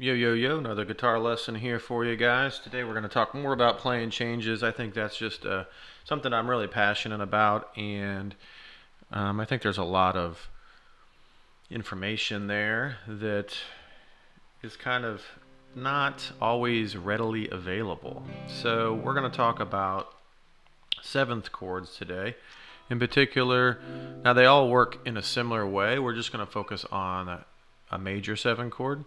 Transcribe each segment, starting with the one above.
Yo, yo, yo, another guitar lesson here for you guys. Today we're going to talk more about playing changes. I think that's just something I'm really passionate about, and I think there's a lot of information there that is kind of not always readily available. So we're going to talk about seventh chords today. In particular, now they all work in a similar way. We're just going to focus on a major seven chord.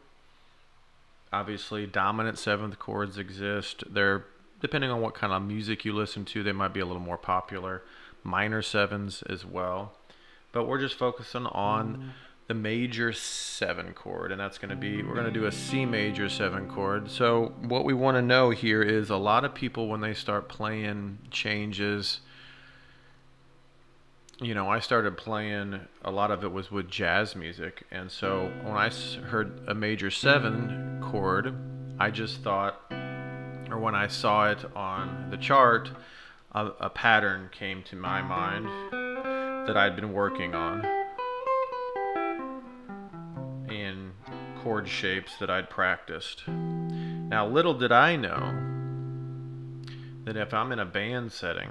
Obviously, dominant seventh chords exist. They're, depending on what kind of music you listen to, they might be a little more popular. Minor sevens as well. But we're just focusing on the major seven chord, and that's going to be, we're going to do a C major seven chord. So what we want to know here is a lot of people, when they start playing changes, I started playing, a lot of it was with jazz music, and so when I heard a major seven chord, I just thought, or when I saw it on the chart, a pattern came to my mind that I'd been working on in chord shapes that I'd practiced. Now, little did I know that if I'm in a band setting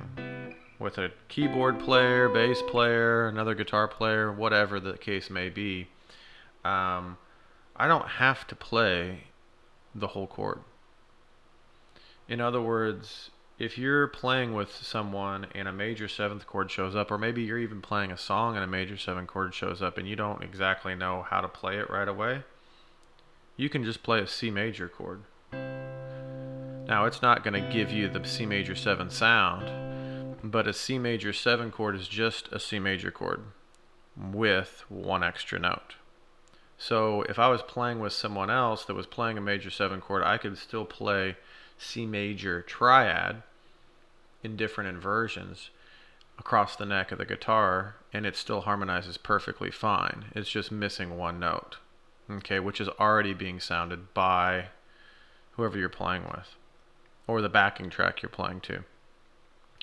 with a keyboard player, bass player, another guitar player, whatever the case may be, I don't have to play the whole chord. In other words, if you're playing with someone and a major seventh chord shows up, or maybe you're even playing a song and a major seven chord shows up and you don't exactly know how to play it right away, you can just play a C major chord. Now, it's not going to give you the C major seven sound, but a C major seven chord is just a C major chord with one extra note. So if I was playing with someone else that was playing a major seven chord, I could still play C major triad in different inversions across the neck of the guitar, and it still harmonizes perfectly fine. It's just missing one note, okay, which is already being sounded by whoever you're playing with, or the backing track you're playing to.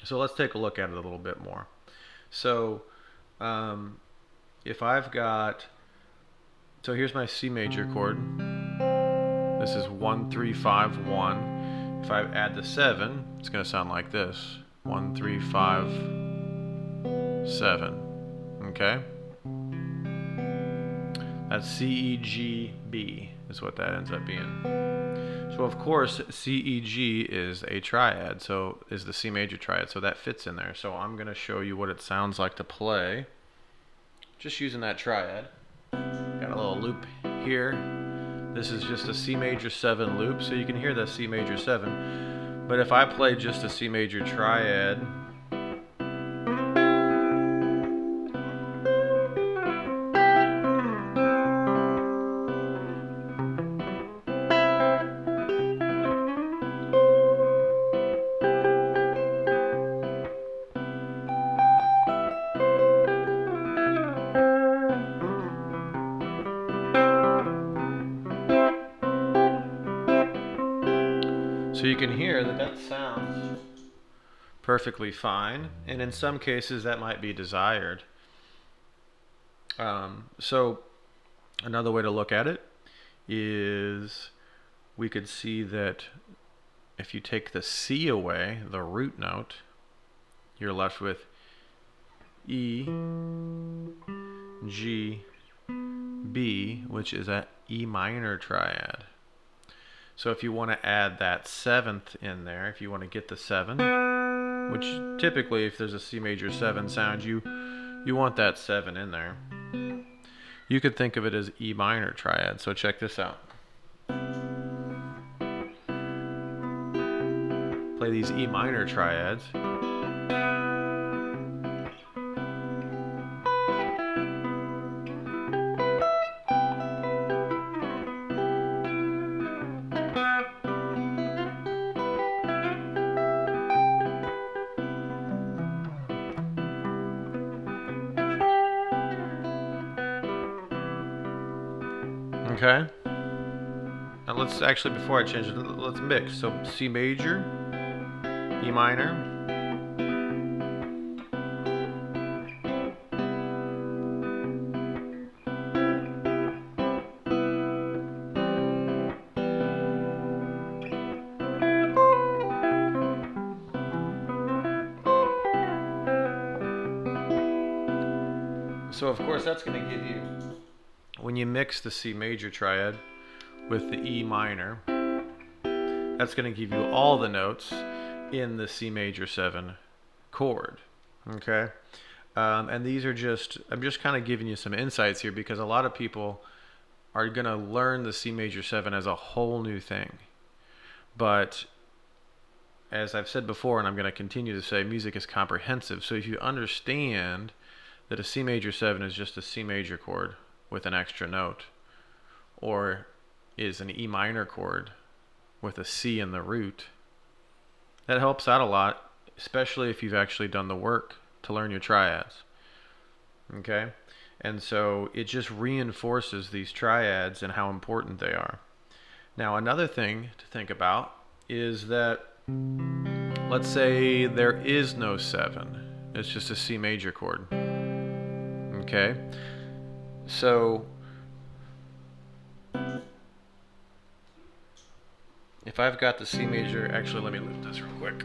So let's take a look at it a little bit more. So if I've got, so here's my C major chord. This is 1, 3, 5, 1. If I add the 7, it's going to sound like this. 1, 3, 5, 7. Okay? That's C, E, G, B is what that ends up being. So of course, C, E, G is a triad, so is the C major triad, so that fits in there. So I'm going to show you what it sounds like to play just using that triad. Got a little loop here. This is just a C major 7 loop, so you can hear the C major 7. But if I play just a C major triad, so you can hear that that sounds perfectly fine, and in some cases that might be desired. So another way to look at it is we could see that if you take the C away, the root note, you're left with E, G, B, which is an E minor triad. So if you want to add that 7th in there, if you want to get the 7, which typically if there's a C major 7 sound, you want that 7 in there. You could think of it as E minor triad. So check this out. Play these E minor triads. Okay. Now let's actually, before I change it, let's mix. So C major, E minor, So of course that's going to give you, when you mix the C major triad with the E minor, that's going to give you all the notes in the C major 7 chord. Okay? And these are just, I'm just kind of giving you some insights here because a lot of people are going to learn the C major 7 as a whole new thing. But as I've said before, and I'm going to continue to say, music is comprehensive. So if you understand that a C major 7 is just a C major chord with an extra note, or is an E minor chord with a C in the root, that helps out a lot, especially if you've actually done the work to learn your triads. Okay? And so it just reinforces these triads and how important they are. Now, another thing to think about is that, let's say there is no 7. It's just a C major chord. Okay? So if I've got the C major, actually let me loop this real quick.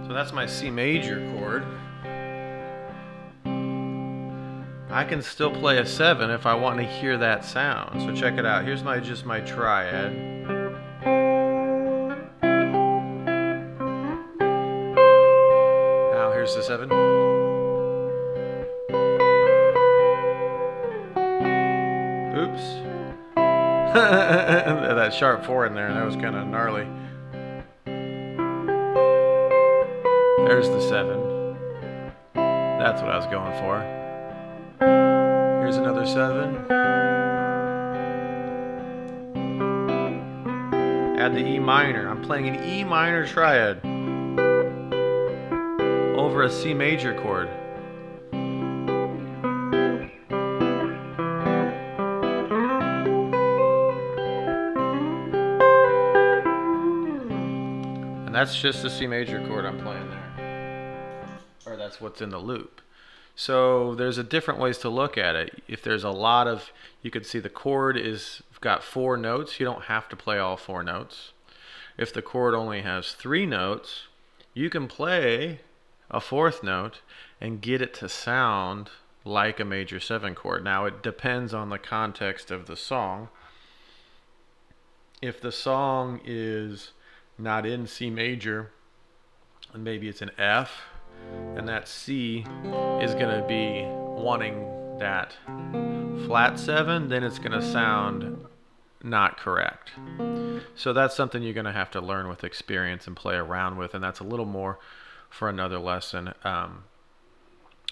So that's my C major chord. I can still play a 7 if I want to hear that sound. So check it out. Here's just my triad. Now here's the 7. Oops. That sharp 4 in there, that was kind of gnarly. There's the 7. That's what I was going for. Here's another 7. Add the E minor. I'm playing an E minor triad over a C major chord. And that's just the C major chord I'm playing there. Or that's what's in the loop. So there's a different ways to look at it. If there's a lot of, you could see the chord is got 4 notes. You don't have to play all 4 notes. If the chord only has 3 notes, you can play a 4th note and get it to sound like a major 7 chord. Now it depends on the context of the song. If the song is not in C major, and maybe it's an F, and that C is going to be wanting that flat 7, then it's going to sound not correct. So that's something you're going to have to learn with experience and play around with, and that's a little more for another lesson.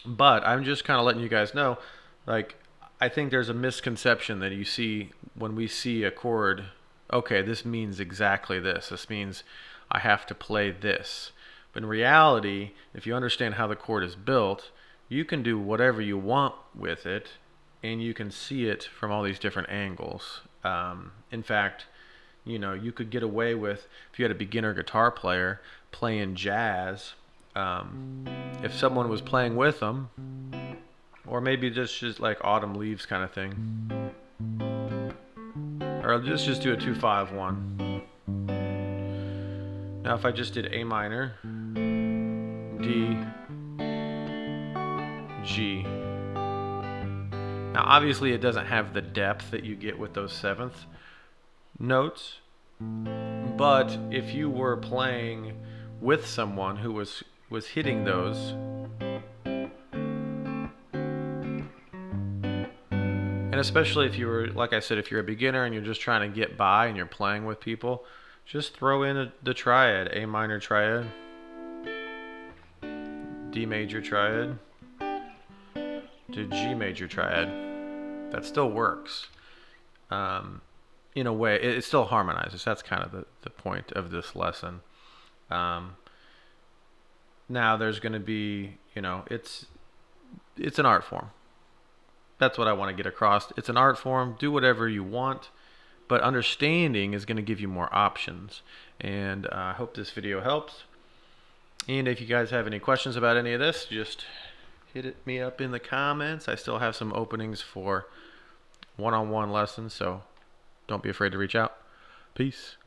But I'm just kind of letting you guys know, like, I think there's a misconception that you see when we see a chord, okay, this means exactly this. This means I have to play this. But in reality, if you understand how the chord is built, you can do whatever you want with it, and you can see it from all these different angles. In fact, you know, you could get away with, if you had a beginner guitar player playing jazz, if someone was playing with them, or maybe just like Autumn Leaves kind of thing, or let's just do a 2-5-1. Now if I just did A minor, D, G. Now obviously it doesn't have the depth that you get with those 7th notes, but if you were playing with someone who was hitting those, and especially if you were, like I said, if you're a beginner and you're just trying to get by and you're playing with people, just throw in the triad, A minor triad, D major triad to G major triad. That still works. In a way, it still harmonizes. That's kind of the point of this lesson. Now there's going to be, you know, it's an art form. That's what I want to get across. It's an art form. Do whatever you want, but understanding is going to give you more options. And I hope this video helps. And if you guys have any questions about any of this, just hit me up in the comments. I still have some openings for one-on-one lessons, so don't be afraid to reach out. Peace.